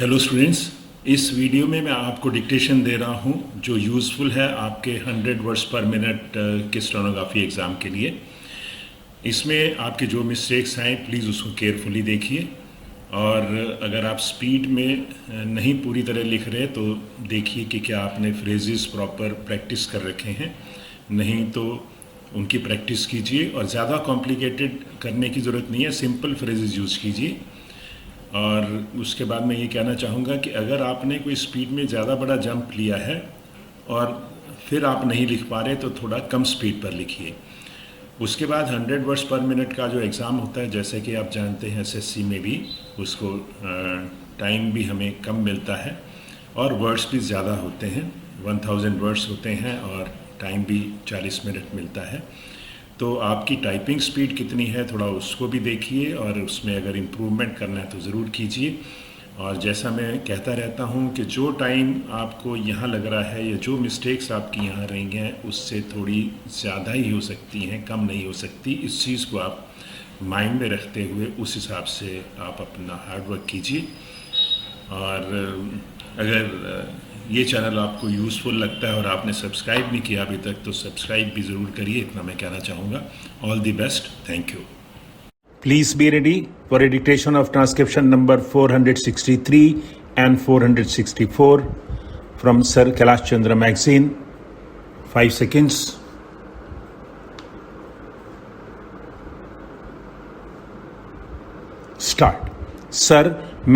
Hello students, इस video में मैं आपको डिक्टेशन दे रहा हूं जो यूज़फुल है आपके 100 वर्ड्स पर मिनट के स्टेनोग्राफी एग्ज़ाम के लिए। इसमें आपके जो मिस्टेक्स हैं प्लीज़ उसको केयरफुली देखिए, और अगर आप स्पीड में नहीं पूरी तरह लिख रहे तो देखिए कि क्या आपने फ्रेजेस प्रॉपर प्रैक्टिस कर रखे हैं। नहीं तो उनकी प्रैक्टिस कीजिए, और ज़्यादा कॉम्प्लिकेटेड करने की ज़रूरत नहीं है, सिंपल फ्रेजेस यूज़ कीजिए। और उसके बाद मैं ये कहना चाहूँगा कि अगर आपने कोई स्पीड में ज़्यादा बड़ा जंप लिया है और फिर आप नहीं लिख पा रहे तो थोड़ा कम स्पीड पर लिखिए। उसके बाद 100 वर्ड्स पर मिनट का जो एग्ज़ाम होता है, जैसे कि आप जानते हैं एसएससी में भी उसको टाइम भी हमें कम मिलता है और वर्ड्स भी ज़्यादा होते हैं, 1000 वर्ड्स होते हैं और टाइम भी 40 मिनट मिलता है। तो आपकी टाइपिंग स्पीड कितनी है थोड़ा उसको भी देखिए, और उसमें अगर इम्प्रूवमेंट करना है तो ज़रूर कीजिए। और जैसा मैं कहता रहता हूँ कि जो टाइम आपको यहाँ लग रहा है या जो मिस्टेक्स आपकी यहाँ रही हैं उससे थोड़ी ज़्यादा ही हो सकती हैं, कम नहीं हो सकती। इस चीज़ को आप माइंड में रखते हुए उस हिसाब से आप अपना हार्ड वर्क कीजिए। और अगर ये चैनल आपको यूज़फुल लगता है और आपने सब्सक्राइब नहीं किया अभी तक तो सब्सक्राइब भी ज़रूर करिए, इतना मैं कहना चाहूँगा। All the best, thank you. Please be ready for a dictation of transcription number 463 and 464 from Sir Kailash Chandra magazine. 5 seconds. Start. Sir,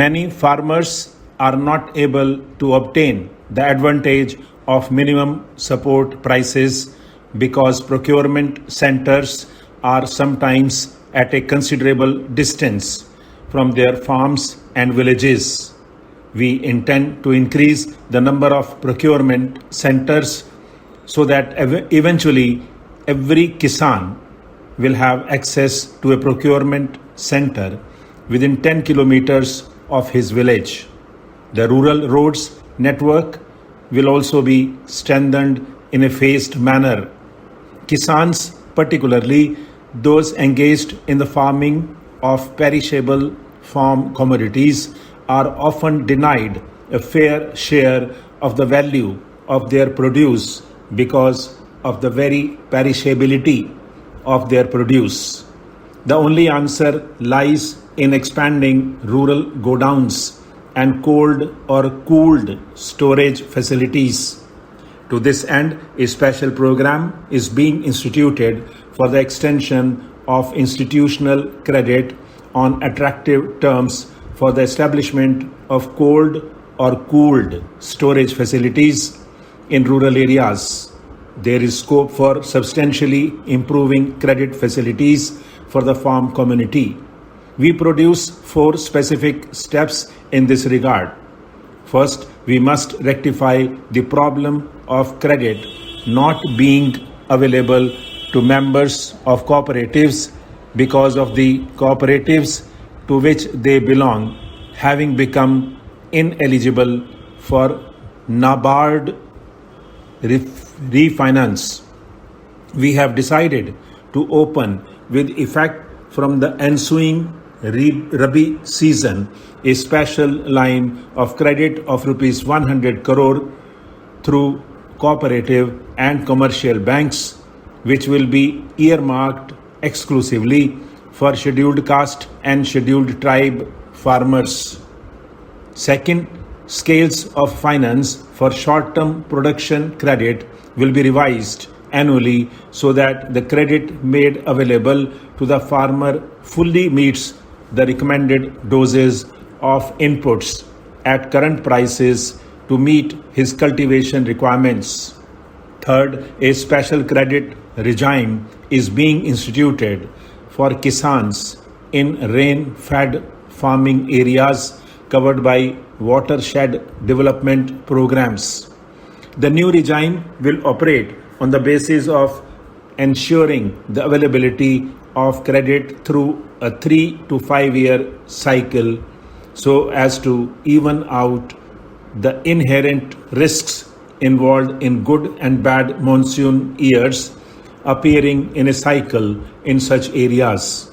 many farmers are not able to obtain the advantage of minimum support prices because procurement centers are sometimes at a considerable distance from their farms and villages. We intend to increase the number of procurement centers so that eventually every Kisan will have access to a procurement center within 10 kilometers of his village. The rural roads network will also be strengthened in a phased manner. Kisans, particularly those engaged in the farming of perishable farm commodities, are often denied a fair share of the value of their produce because of the very perishability of their produce. The only answer lies in expanding rural godowns and cold or cooled storage facilities. To this end, a special program is being instituted for the extension of institutional credit on attractive terms for the establishment of cold or cooled storage facilities in rural areas. There is scope for substantially improving credit facilities for the farm community. We produce 4 specific steps in this regard. First, we must rectify the problem of credit not being available to members of cooperatives because of the cooperatives to which they belong having become ineligible for NABARD refinance. We have decided to open with effect from the ensuing Rabi season a special line of credit of rupees 100 crore through cooperative and commercial banks, which will be earmarked exclusively for scheduled caste and scheduled tribe farmers. Second, scales of finance for short-term production credit will be revised annually so that the credit made available to the farmer fully meets the recommended doses of inputs at current prices to meet his cultivation requirements. Third, a special credit regime is being instituted for Kisans in rain-fed farming areas covered by watershed development programs. The new regime will operate on the basis of ensuring the availability of credit through a 3 to 5 year cycle so as to even out the inherent risks involved in good and bad monsoon years appearing in a cycle in such areas.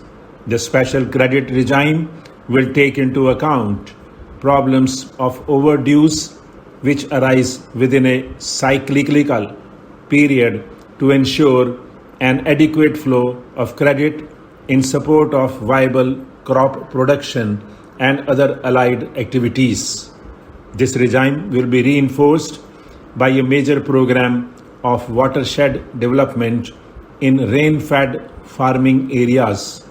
The special credit regime will take into account problems of overdues which arise within a cyclical period to ensure an adequate flow of credit in support of viable crop production and other allied activities. This regime will be reinforced by a major program of watershed development in rain-fed farming areas.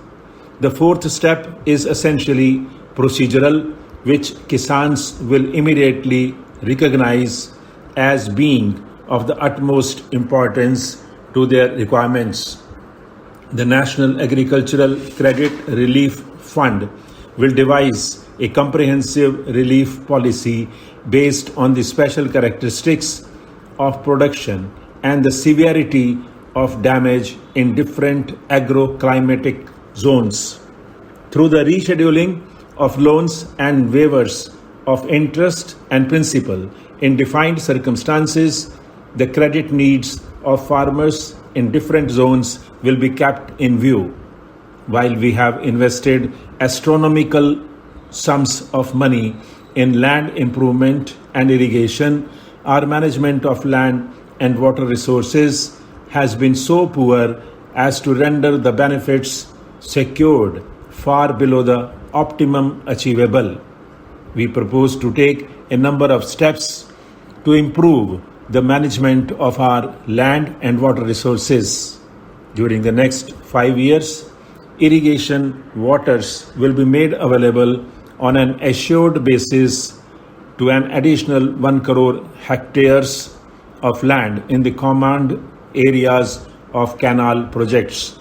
The fourth step is essentially procedural, which Kisans will immediately recognize as being of the utmost importance to their requirements. The National Agricultural Credit Relief Fund will devise a comprehensive relief policy based on the special characteristics of production and the severity of damage in different agroclimatic zones. Through the rescheduling of loans and waivers of interest and principal in defined circumstances, the credit needs of farmers in different zones will be kept in view. While we have invested astronomical sums of money in land improvement and irrigation, our management of land and water resources has been so poor as to render the benefits secured far below the optimum achievable. We propose to take a number of steps to improve the management of our land and water resources. During the next 5 years, irrigation waters will be made available on an assured basis to an additional 1 crore hectares of land in the command areas of canal projects.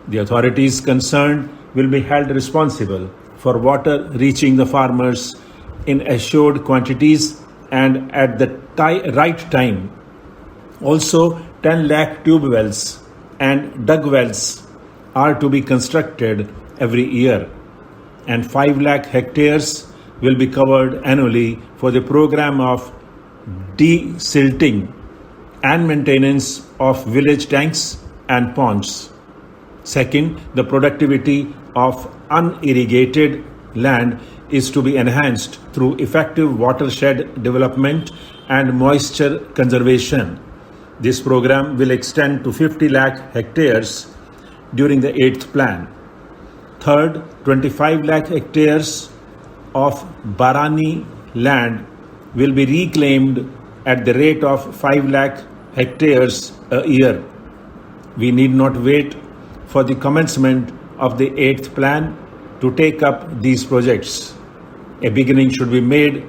The authorities concerned will be held responsible for water reaching the farmers in assured quantities and at the right time. Also, 10 lakh tube wells and dug wells are to be constructed every year, and 5 lakh hectares will be covered annually for the program of desilting and maintenance of village tanks and ponds. Second, the productivity of unirrigated land is to be enhanced through effective watershed development and moisture conservation. This program will extend to 50 lakh hectares during the 8th plan. Third, 25 lakh hectares of Barani land will be reclaimed at the rate of 5 lakh hectares a year. We need not wait for the commencement of the 8th plan to take up these projects. A beginning should be made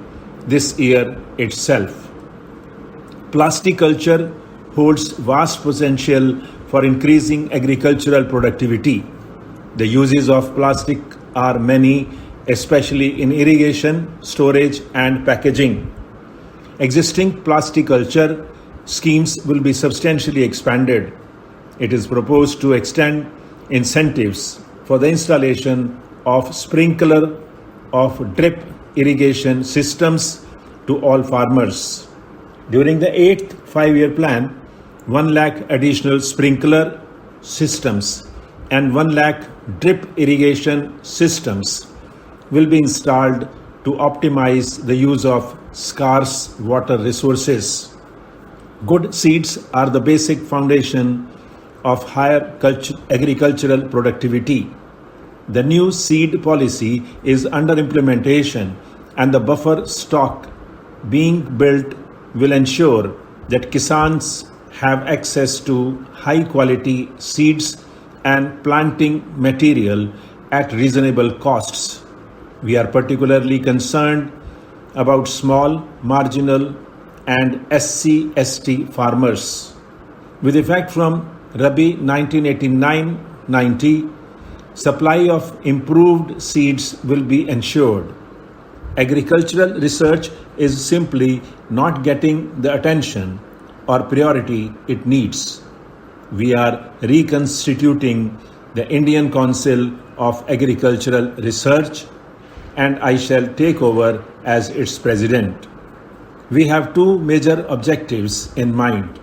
this year itself. Plasticulture holds vast potential for increasing agricultural productivity. The uses of plastic are many, especially in irrigation, storage, and packaging. Existing plasticulture schemes will be substantially expanded. It is proposed to extend incentives for the installation of sprinkler of drip irrigation systems to all farmers. During the 8th 5-year plan, 1 lakh additional sprinkler systems and 1 lakh drip irrigation systems will be installed to optimize the use of scarce water resources. Good seeds are the basic foundation of higher agricultural productivity. The new seed policy is under implementation, and the buffer stock being built will ensure that Kisans have access to high quality seeds and planting material at reasonable costs. We are particularly concerned about small, marginal, and SC/ST farmers. With effect from Rabi 1989-90, supply of improved seeds will be ensured. Agricultural research is simply not getting the attention or priority it needs. We are reconstituting the Indian Council of Agricultural Research, and I shall take over as its president. We have two major objectives in mind.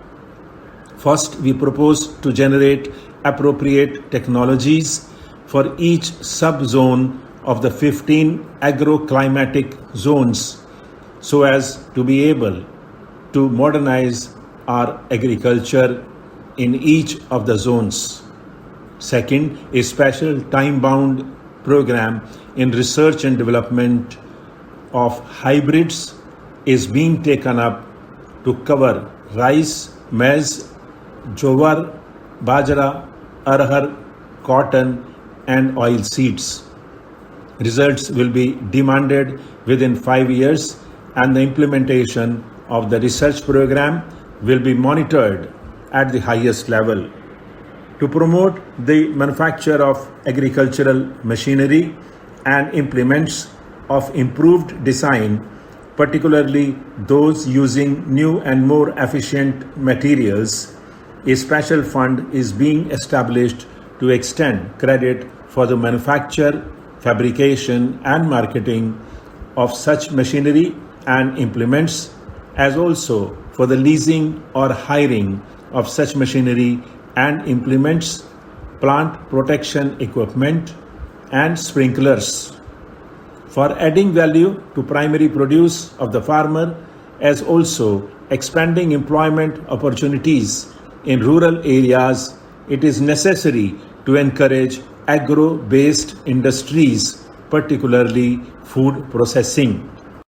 First, we propose to generate appropriate technologies for each sub-zone of the 15 agroclimatic zones so as to be able to modernize our agriculture in each of the zones. Second, a special time-bound program in research and development of hybrids is being taken up to cover rice, maize, jowar, bajra, arhar, cotton, and oil seeds. Results will be demanded within 5 years, and the implementation of the research program will be monitored at the highest level. To promote the manufacture of agricultural machinery and implements of improved design, particularly those using new and more efficient materials, a special fund is being established to extend credit for the manufacture, fabrication, and marketing of such machinery and implements, as also for the leasing or hiring of such machinery and implements, plant protection equipment, and sprinklers, for adding value to primary produce of the farmer, as also expanding employment opportunities in rural areas. It is necessary to encourage agro-based industries, particularly food processing.